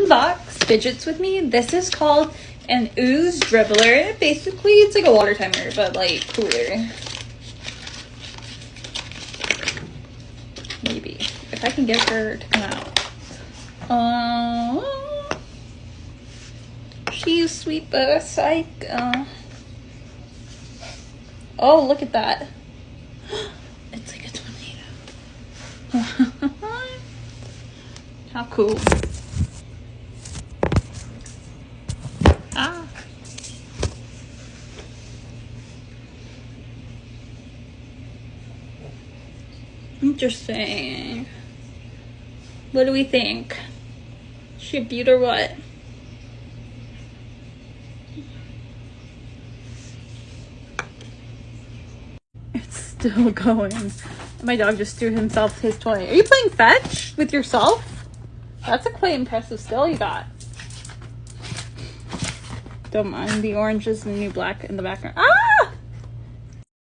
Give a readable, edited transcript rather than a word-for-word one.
unbox fidgets with me. This is called an ooze dribbler. Basically, it's like a water timer, but like cooler. Maybe. If I can get her to come out. She's sweet, but a psycho. Oh, look at that. It's like a tornado. How cool. Ah. Interesting. What do we think? Is she a beaut or what? It's still going. My dog just threw himself his toy. Are you playing fetch with yourself? That's a quite impressive skill you got. Don't mind the oranges and the new black in the background. Ah!